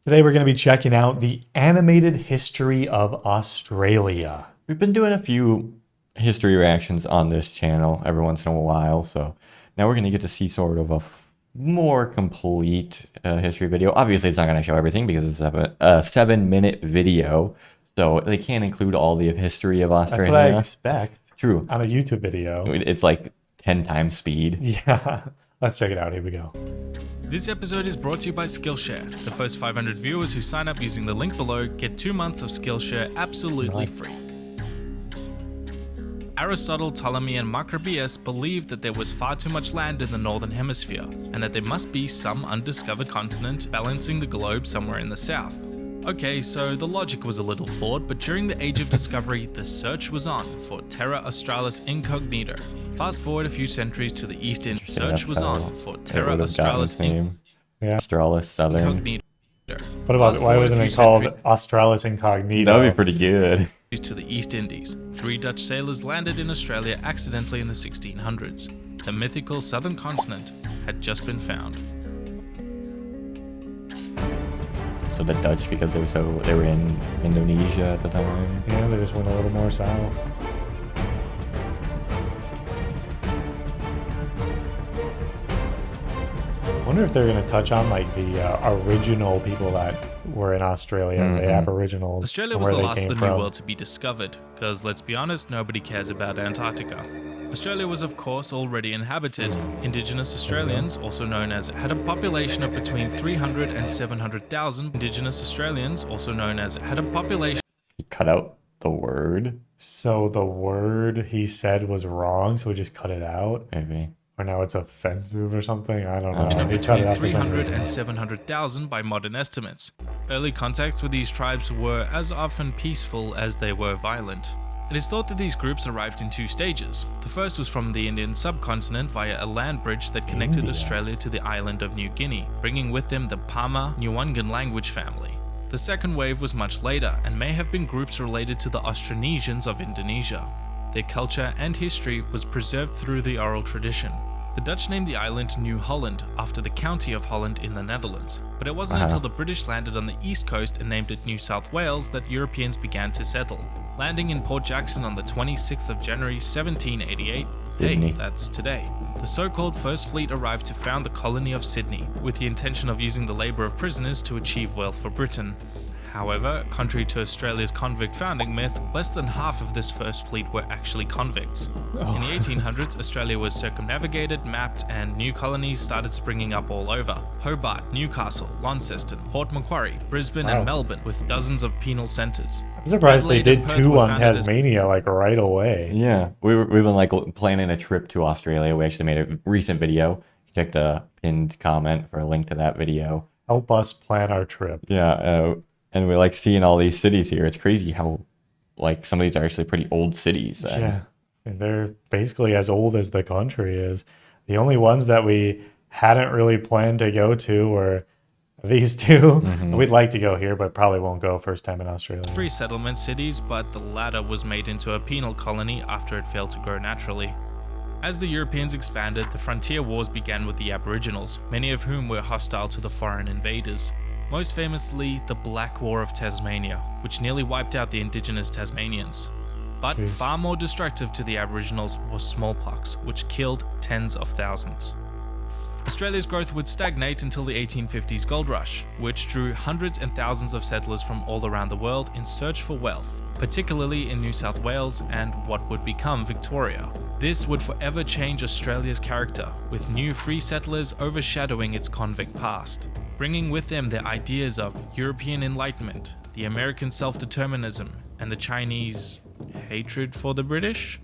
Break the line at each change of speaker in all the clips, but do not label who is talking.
Today we're going to be checking out the animated history of Australia.
We've been doing a few history reactions on this channel every once in a while, so now we're going to get to see sort of a more complete history video. Obviously, it's not going to show everything because it's a 7-minute video, so they can't include all the history of Australia.
That's what I expect.
True.
On a YouTube video.
It's like 10 times speed.
Yeah. Let's check it out. Here we go.
This episode is brought to you by Skillshare. The first 500 viewers who sign up using the link below get 2 months of Skillshare absolutely free. Aristotle, Ptolemy, and Macrobius believed that there was far too much land in the northern hemisphere, and that there must be some undiscovered continent balancing the globe somewhere in the south. Okay, so the logic was a little flawed, but during the Age of Discovery, the search was on for Terra Australis Incognita. Fast forward a few centuries to the East Indies, search was on for Terra Australis
Australis Southern.
Incognita.
What about, why wasn't it called Australis Incognita?
That would be pretty good.
To the East Indies. 3 Dutch sailors landed in Australia accidentally in the 1600s. The mythical southern continent had just been found.
So the Dutch, because they were in Indonesia at the time.
Yeah, they just went a little more south. I wonder if they're going to touch on like the original people that were in Australia, the Aboriginals.
Australia was the last of the New World to be discovered, because let's be honest, nobody cares about Antarctica. Australia was of course already inhabited. Indigenous Australians, also known as, had a population of between 300 and 700,000. Indigenous Australians, also known as, had a population...
He cut out the word.
So the word he said was wrong, so we just cut it out?
Maybe.
Or now it's offensive or something? I don't know.
Between 300 and 700,000 by modern estimates. Early contacts with these tribes were as often peaceful as they were violent. It is thought that these groups arrived in 2 stages. The first was from the Indian subcontinent via a land bridge that connected Australia to the island of New Guinea, bringing with them the Pama-Nyungan language family. The second wave was much later and may have been groups related to the Austronesians of Indonesia. Their culture and history was preserved through the oral tradition. The Dutch named the island New Holland after the county of Holland in the Netherlands, but it wasn't until the British landed on the east coast and named it New South Wales that Europeans began to settle. Landing in Port Jackson on the 26th of January 1788, hey, that's today. The so-called First Fleet arrived to found the colony of Sydney, with the intention of using the labour of prisoners to achieve wealth for Britain. However, contrary to Australia's convict founding myth, less than half of this first fleet were actually convicts. In the 1800s, Australia was circumnavigated, mapped, and new colonies started springing up all over. Hobart, Newcastle, Launceston, Port Macquarie, Brisbane, and Melbourne, with dozens of penal centres.
I'm surprised they did 2 on Tasmania like right away.
Yeah, we've been like planning a trip to Australia. We actually made a recent video. Check the pinned comment for a link to that video.
Help us plan our trip.
Yeah, and we like seeing all these cities here. It's crazy how like some of these are actually pretty old cities. Then.
Yeah, and they're basically as old as the country is. The only ones that we hadn't really planned to go to were these 2. We'd like to go here, but probably won't go first time in Australia.
3 settlement cities, but the latter was made into a penal colony after it failed to grow naturally. As the Europeans expanded, the frontier wars began with the Aboriginals, many of whom were hostile to the foreign invaders. Most famously, the Black War of Tasmania, which nearly wiped out the indigenous Tasmanians. But far more destructive to the Aboriginals was smallpox, which killed tens of thousands. Australia's growth would stagnate until the 1850s gold rush, which drew hundreds and thousands of settlers from all around the world in search for wealth, particularly in New South Wales and what would become Victoria. This would forever change Australia's character, with new free settlers overshadowing its convict past, bringing with them their ideas of European Enlightenment, the American self-determinism, and the Chinese hatred for the British.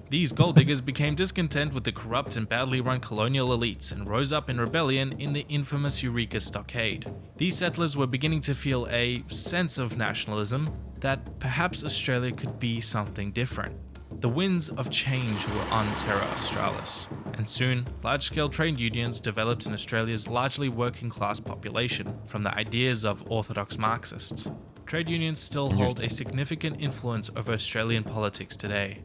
These gold diggers became discontent with the corrupt and badly run colonial elites and rose up in rebellion in the infamous Eureka Stockade. These settlers were beginning to feel a sense of nationalism, that perhaps Australia could be something different. The winds of change were on Terra Australis, and soon, large-scale trade unions developed in Australia's largely working-class population from the ideas of orthodox Marxists. Trade unions still hold a significant influence over Australian politics today.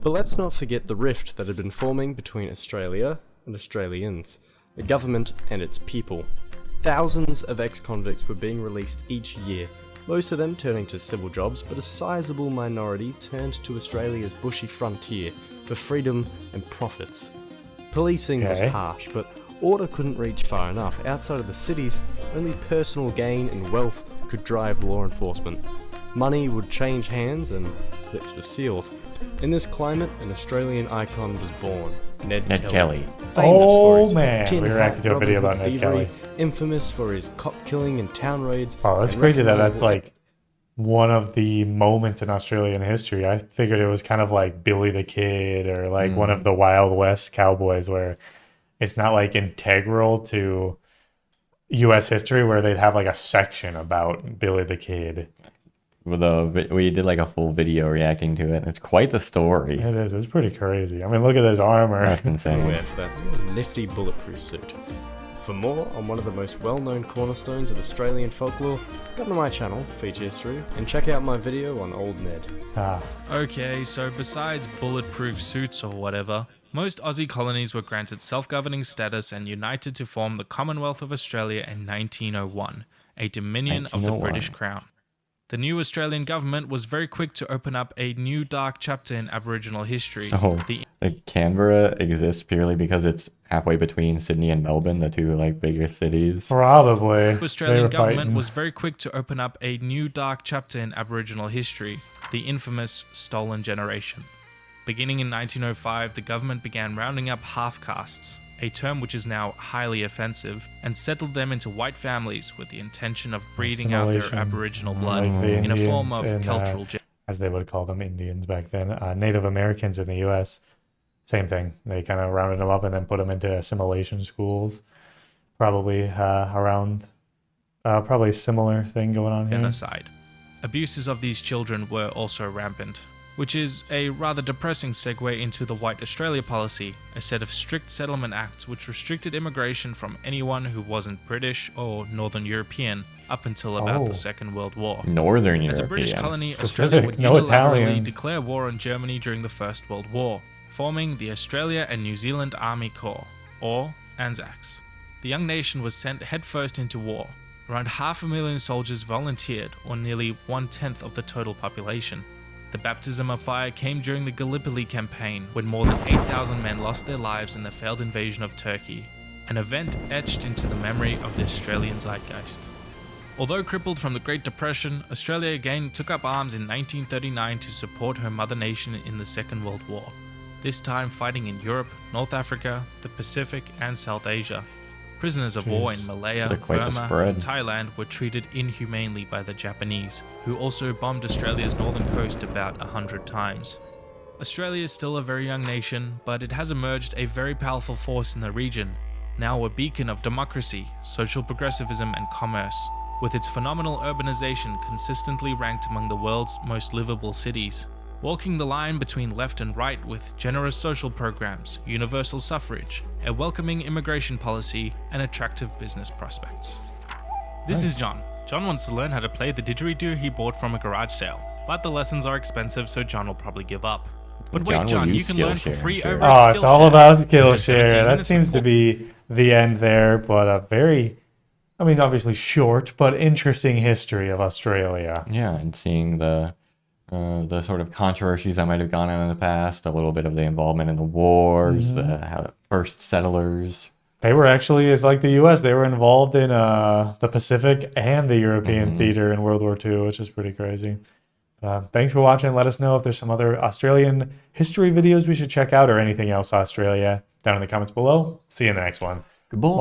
But let's not forget the rift that had been forming between Australia and Australians, the government and its people. Thousands of ex-convicts were being released each year, most of them turning to civil jobs, but a sizable minority turned to Australia's bushy frontier for freedom and profits. Policing was
Okay.
harsh, but order couldn't reach far enough. Outside of the cities, only personal gain and wealth could drive law enforcement. Money would change hands and lips were sealed. In this climate, an Australian icon was born, Ned Kelly. Famous for his
man,
tin
we were
hat,
actually doing a video
Robin
about
Hood
Ned
thievery,
Kelly.
infamous for his cop killing and town raids.
Oh, that's
and
crazy that that's
recognisable-
like one of the moments in Australian history. I figured it was kind of like Billy the Kid or like one of the Wild West cowboys where it's not like integral to US history where they'd have like a section about Billy the Kid.
We did like a full video reacting to it. It's quite the story.
It is. It's pretty crazy. I mean, look at this armor.
That's insane.
wear for that nifty bulletproof suit. For more on one of the most well-known cornerstones of Australian folklore, go to my channel, Feature History, and check out my video on Old Ned.
Ah,
Okay, so besides bulletproof suits or whatever, most Aussie colonies were granted self-governing status and united to form the Commonwealth of Australia in 1901, a dominion of the
1901.
British Crown. The new Australian government was very quick to open up a new dark chapter in Aboriginal history.
So,
The
like Canberra exists purely because it's halfway between Sydney and Melbourne, the two like biggest cities.
probably.
Australian
They were
government
fighting.
was very quick to open up a new dark chapter in Aboriginal history, the infamous Stolen Generation. Beginning in 1905, the government began rounding up half-castes, a term which is now highly offensive, and settled them into white families with the intention of breeding out their
Assimilation.
Aboriginal blood
Like the
in a form of
Indians and,
cultural
as they would call them, Indians back then. Native Americans in the U.S., same thing. They kind of rounded them up and then put them into assimilation schools. Probably around, probably similar thing going on here.
genocide. Abuses of these children were also rampant, which is a rather depressing segue into the White Australia policy, a set of strict settlement acts which restricted immigration from anyone who wasn't British or Northern European up until about
Oh.
the Second World War.
Northern
As a
European.
British colony,
Specific,
Australia would
no
unilaterally
Italians.
declare war on Germany during the First World War, forming the Australia and New Zealand Army Corps, or ANZACs. The young nation was sent headfirst into war. Around 500,000 soldiers volunteered, or nearly 1/10 of the total population. The baptism of fire came during the Gallipoli campaign, when more than 8,000 men lost their lives in the failed invasion of Turkey, an event etched into the memory of the Australian zeitgeist. Although crippled from the Great Depression, Australia again took up arms in 1939 to support her mother nation in the Second World War, this time fighting in Europe, North Africa, the Pacific, and South Asia. Prisoners of war in Malaya,
They're quite the
Burma,
spread.
and Thailand were treated inhumanely by the Japanese, who also bombed Australia's northern coast about 100 times. Australia is still a very young nation, but it has emerged a very powerful force in the region, now a beacon of democracy, social progressivism, and commerce, with its phenomenal urbanization consistently ranked among the world's most livable cities. Walking the line between left and right with generous social programs, universal suffrage, a welcoming immigration policy, and attractive business prospects. This is John. John wants to learn how to play the didgeridoo he bought from a garage sale, but the lessons are expensive, so John will probably give up. But
John
wait,
will
John, you
use
can learn for
Skillshare,
free
sure.
over at
Oh, it's all
Skillshare.
about Skillshare.
Just 17
That
minutes
seems to
before-
be the end there, but a very, I mean, obviously short, but interesting history of Australia.
Yeah, and seeing the sort of controversies that might have gone on in the past, a little bit of the involvement in the wars, how the first settlers.
They were actually, it's like the U.S., they were involved in the Pacific and the European theater in World War II, which is pretty crazy. Thanks for watching. Let us know if there's some other Australian history videos we should check out or anything else Australia down in the comments below. See you in the next one.
Goodbye.
Bye.